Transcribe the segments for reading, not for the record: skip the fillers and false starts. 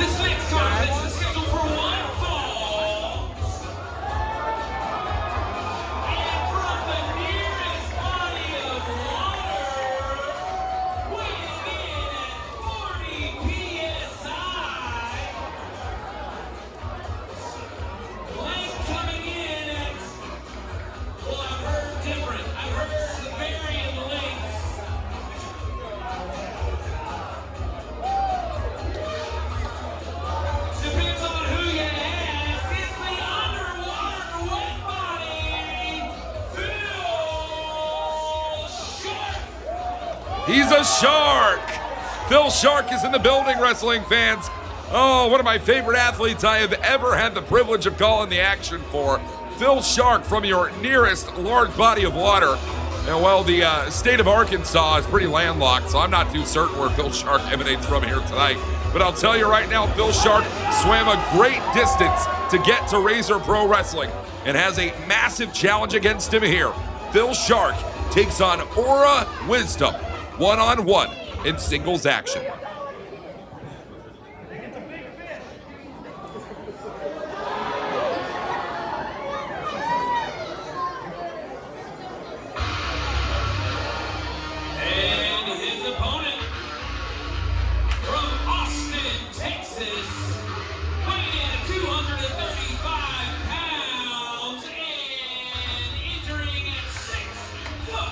This next contest is scheduled for one fall. And from the nearest body of water, weighing in at 40 PSI. Length coming in at, well, I've heard different. I've heard varying lengths. Depends on who you ask. It's the underwater wet body, Phil Shark. He's a shark. Phil Shark is in the building, wrestling fans. Oh, one of my favorite athletes I have ever had the privilege of calling the action for. Phil Shark from your nearest large body of water. And well, the state of Arkansas is pretty landlocked, so I'm not too certain where Phil Shark emanates from here tonight. But I'll tell you right now, Phil Shark swam a great distance to get to Razor Pro Wrestling and has a massive challenge against him here. Phil Shark takes on Aura Wisdom, one-on-one in singles action. And his opponent from Austin, Texas, weighing in at 235 pounds and entering at 6'5"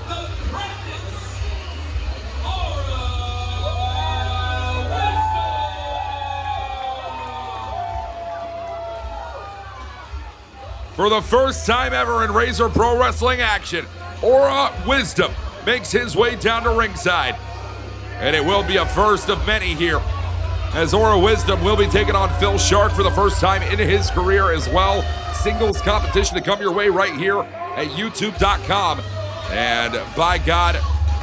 the presence, Aura Wisdom. For the first time ever in Razor Pro Wrestling action, Aura Wisdom makes his way down to ringside. And it will be a first of many here, as Aura Wisdom will be taking on Phil Shark for the first time in his career as well. Singles competition to come your way right here at youtube.com. And by God,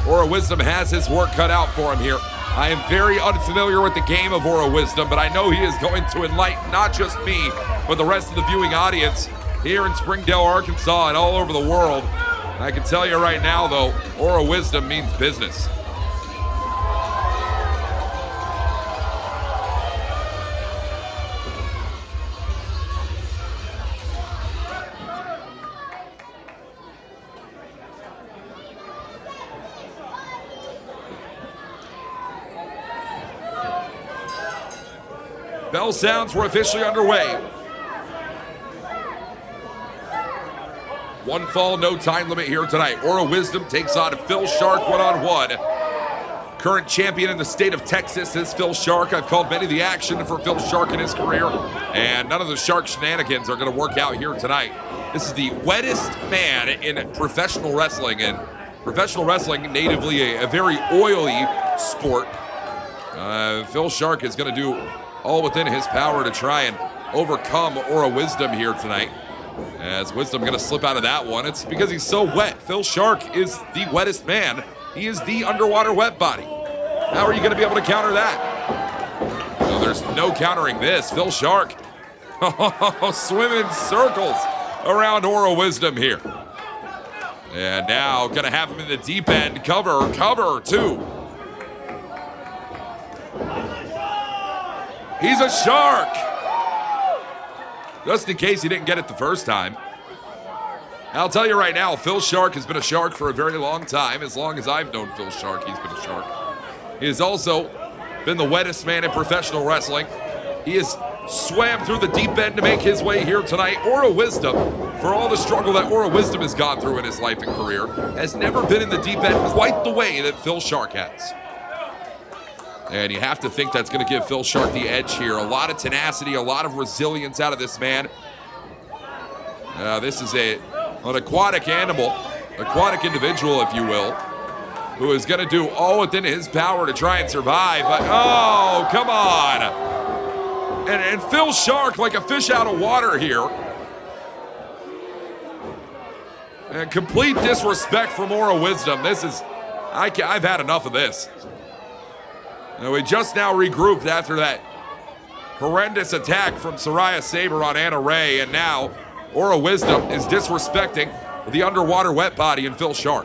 Aura Wisdom has his work cut out for him here. I am very unfamiliar with the game of Aura Wisdom, but I know he is going to enlighten not just me, but the rest of the viewing audience here in Springdale, Arkansas, and all over the world. And I can tell you right now, though, Aura Wisdom means business. Bell sounds, we're officially underway. One fall, no time limit here tonight. Aura Wisdom takes on Phil Shark one-on-one. Current champion in the state of Texas is Phil Shark. I've called many of the action for Phil Shark in his career, and none of the Shark shenanigans are going to work out here tonight. This is the wettest man in professional wrestling, and professional wrestling, natively a very oily sport. Phil Shark is going to do all within his power to try and overcome Aura Wisdom here tonight. As Wisdom going to slip out of that one. It's because he's so wet. Phil Shark is the wettest man. He is the underwater wet body. How are you going to be able to counter that? Well, there's no countering this. Phil Shark swimming circles around Aura Wisdom here. And now going to have him in the deep end. Cover two. He's a shark. Just in case he didn't get it the first time. I'll tell you right now, Phil Shark has been a shark for a very long time. As long as I've known Phil Shark, he's been a shark. He has also been the wettest man in professional wrestling. He has swam through the deep end to make his way here tonight. Aura Wisdom, for all the struggle that Aura Wisdom has gone through in his life and career, has never been in the deep end quite the way that Phil Shark has. And you have to think that's going to give Phil Shark the edge here. A lot of tenacity, a lot of resilience out of this man. This is an aquatic animal, aquatic individual, if you will, who is going to do all within his power to try and survive. But, oh, come on. And Phil Shark like a fish out of water here. And complete disrespect from Aura Wisdom. This is, I've had enough of this. And we just now regrouped after that horrendous attack from Soraya Saber on Anna Ray, and now Aura Wisdom is disrespecting the underwater wet body in Phil Shark.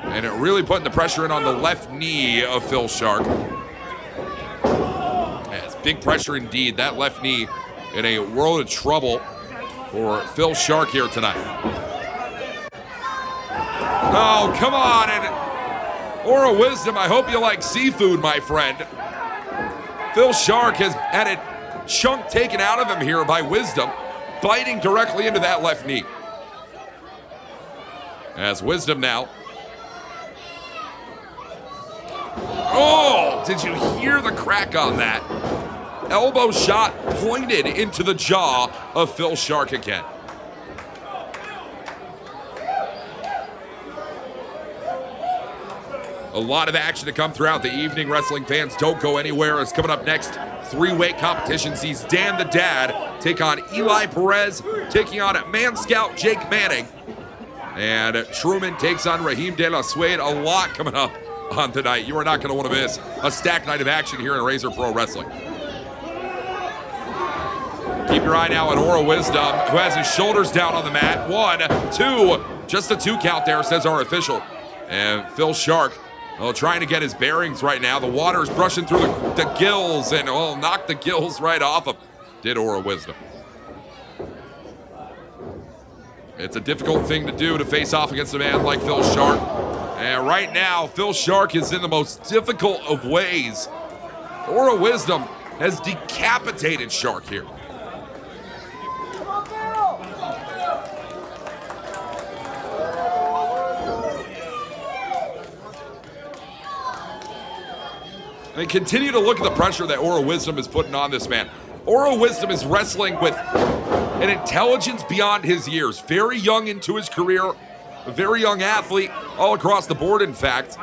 And it really putting the pressure in on the left knee of Phil Shark. Yeah, it's big pressure indeed. That left knee in a world of trouble for Phil Shark here tonight. Oh, come on. And Aura Wisdom, I hope you like seafood, my friend. Phil Shark has had a chunk taken out of him here by Wisdom, biting directly into that left knee. As Wisdom now. Oh, did you hear the crack on that? Elbow shot pointed into the jaw of Phil Shark again. A lot of action to come throughout the evening. Wrestling fans, don't go anywhere. As coming up next, three-way competition sees Dan the Dad take on Eli Perez, taking on Man Scout Jake Manning. And Truman takes on Raheem De La Suede. A lot coming up on tonight. You are not going to want to miss a stacked night of action here in Razor Pro Wrestling. Keep your eye now on Aura Wisdom, who has his shoulders down on the mat. 1, 2, just a 2 count there, says our official. And Phil Shark, trying to get his bearings right now. The water's brushing through the gills and knocked the gills right off him. Did Aura Wisdom. It's a difficult thing to do to face off against a man like Phil Shark. And right now, Phil Shark is in the most difficult of ways. Aura Wisdom has decapitated Shark here. And continue to look at the pressure that Aura Wisdom is putting on this man. Aura Wisdom is wrestling with an intelligence beyond his years. Very young into his career, a very young athlete, all across the board, in fact.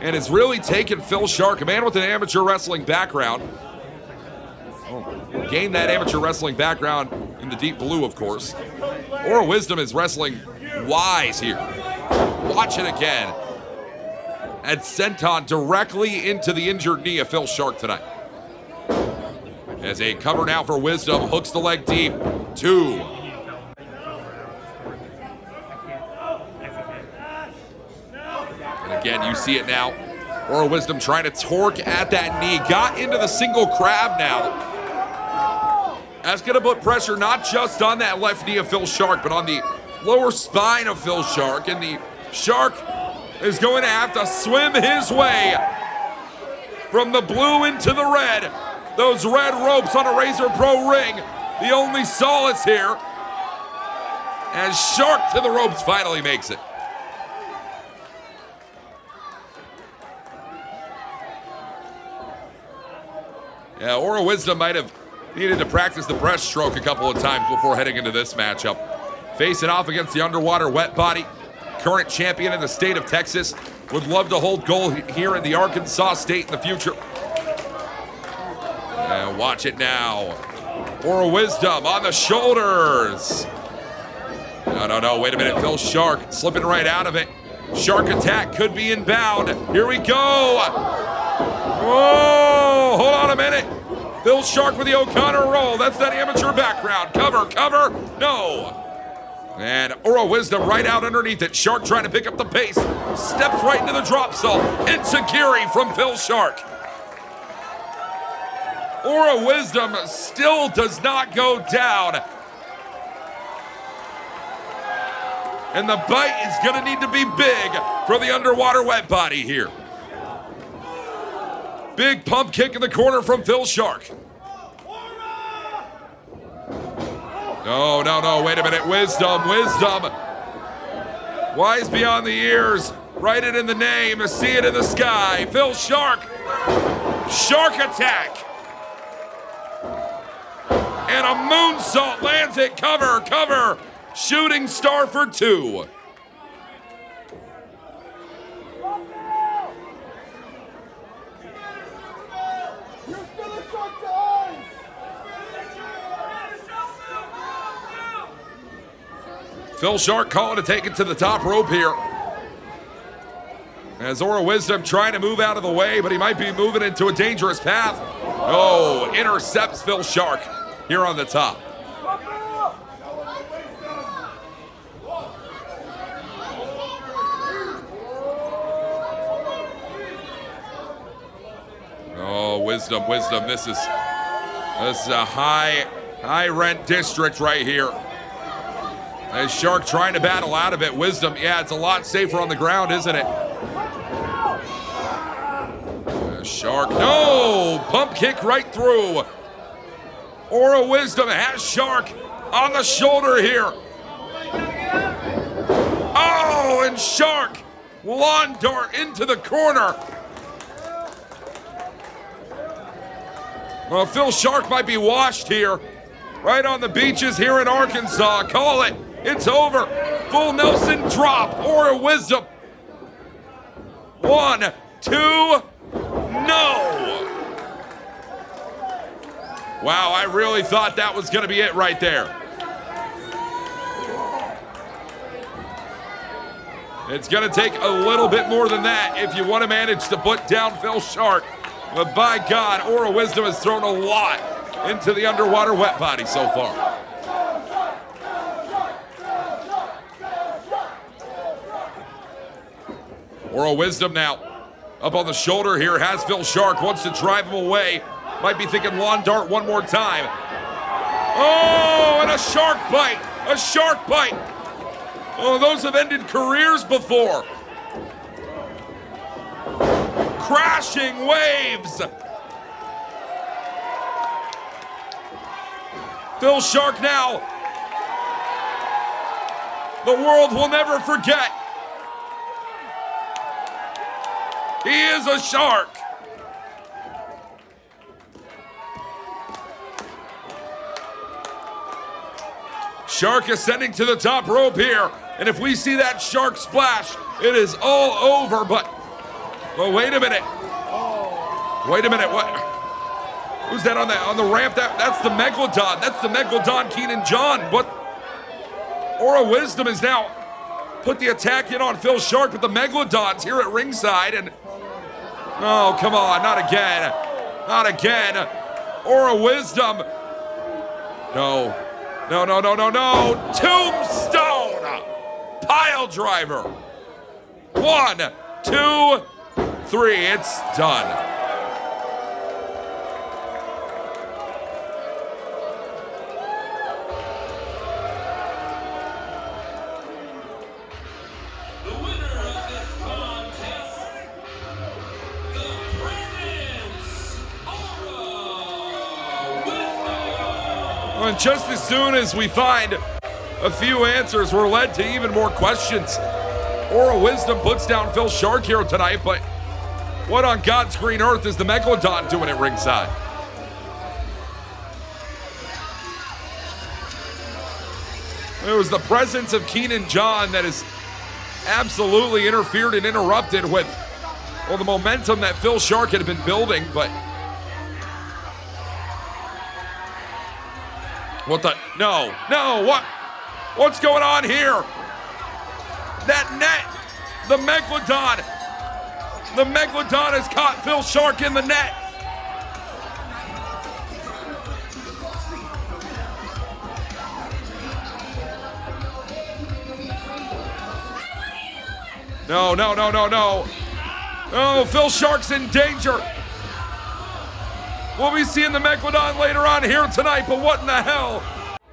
And has really taken Phil Shark, a man with an amateur wrestling background. Gained that amateur wrestling background in the deep blue, of course. Aura Wisdom is wrestling wise here. Watch it again. And sent on directly into the injured knee of Phil Shark tonight. As a cover now for Wisdom, hooks the leg deep. 2. And again, you see it now. Aura Wisdom trying to torque at that knee. Got into the single crab now. That's going to put pressure not just on that left knee of Phil Shark, but on the lower spine of Phil Shark. And the Shark is going to have to swim his way from the blue into the red. Those red ropes on a Razor Pro ring, the only solace here. As Shark to the ropes finally makes it. Yeah, Aura Wisdom might have needed to practice the breaststroke a couple of times before heading into this matchup. Facing off against the underwater wet body. Current champion in the state of Texas. Would love to hold gold here in the Arkansas state in the future. And watch it now. Aura Wisdom on the shoulders. No, wait a minute. Phil Shark slipping right out of it. Shark attack could be inbound. Here we go. Whoa, hold on a minute. Phil Shark with the O'Connor roll. That's that amateur background. Cover, no. And Aura Wisdom right out underneath it. Shark trying to pick up the pace. Steps right into the drop salt. Enziguri from Phil Shark. Aura Wisdom still does not go down. And the bite is going to need to be big for the underwater wet body here. Big pump kick in the corner from Phil Shark. No, wait a minute. Wisdom. Wise beyond the ears. Write it in the name. See it in the sky. Phil Shark. Shark attack. And a moonsault lands it. Cover. Shooting star for 2. Phil Shark calling to take it to the top rope here. As Aura Wisdom trying to move out of the way, but he might be moving into a dangerous path. Oh, intercepts Phil Shark here on the top. Oh, wisdom. This is a high rent district right here. As Shark trying to battle out of it. Wisdom, yeah, it's a lot safer on the ground, isn't it? Shark, no! Pump kick right through. Aura Wisdom has Shark on the shoulder here. Oh, and Shark, lawn dart into the corner. Well, Phil Shark might be washed here. Right on the beaches here in Arkansas. Call it. It's over. Full Nelson drop. Aura Wisdom. 1, 2, no. Wow, I really thought that was going to be it right there. It's going to take a little bit more than that if you want to manage to put down Phil Shark. But by God, Aura Wisdom has thrown a lot into the underwater wet body so far. Aura Wisdom now up on the shoulder here, has Phil Shark, wants to drive him away. Might be thinking lawn dart one more time. Oh, and a shark bite, a shark bite. Oh, those have ended careers before. Crashing waves. Phil Shark now. The world will never forget. He is a shark. Shark ascending to the top rope here. And if we see that shark splash, it is all over. But wait a minute. Wait a minute. What? Who's that on the ramp? That's the Megalodon. That's the Megalodon Keenan John. What? Aura Wisdom is now put the attack in on Phil Shark, but the Megalodon's here at ringside. And oh, come on, not again. Not again. Aura Wisdom. No. No, no, no, no, no. Tombstone. Pile driver. 1, 2, 3. It's done. And just as soon as we find a few answers, we're led to even more questions. Aura Wisdom puts down Phil Shark here tonight, but what on God's green earth is the Megalodon doing at ringside? It was the presence of Keenan John that has absolutely interfered and interrupted with, well, the momentum that Phil Shark had been building, but what the? No, what? What's going on here? That net, the Megalodon has caught Phil Shark in the net. No. Oh, Phil Shark's in danger. We'll be seeing the Megalodon later on here tonight, but what in the hell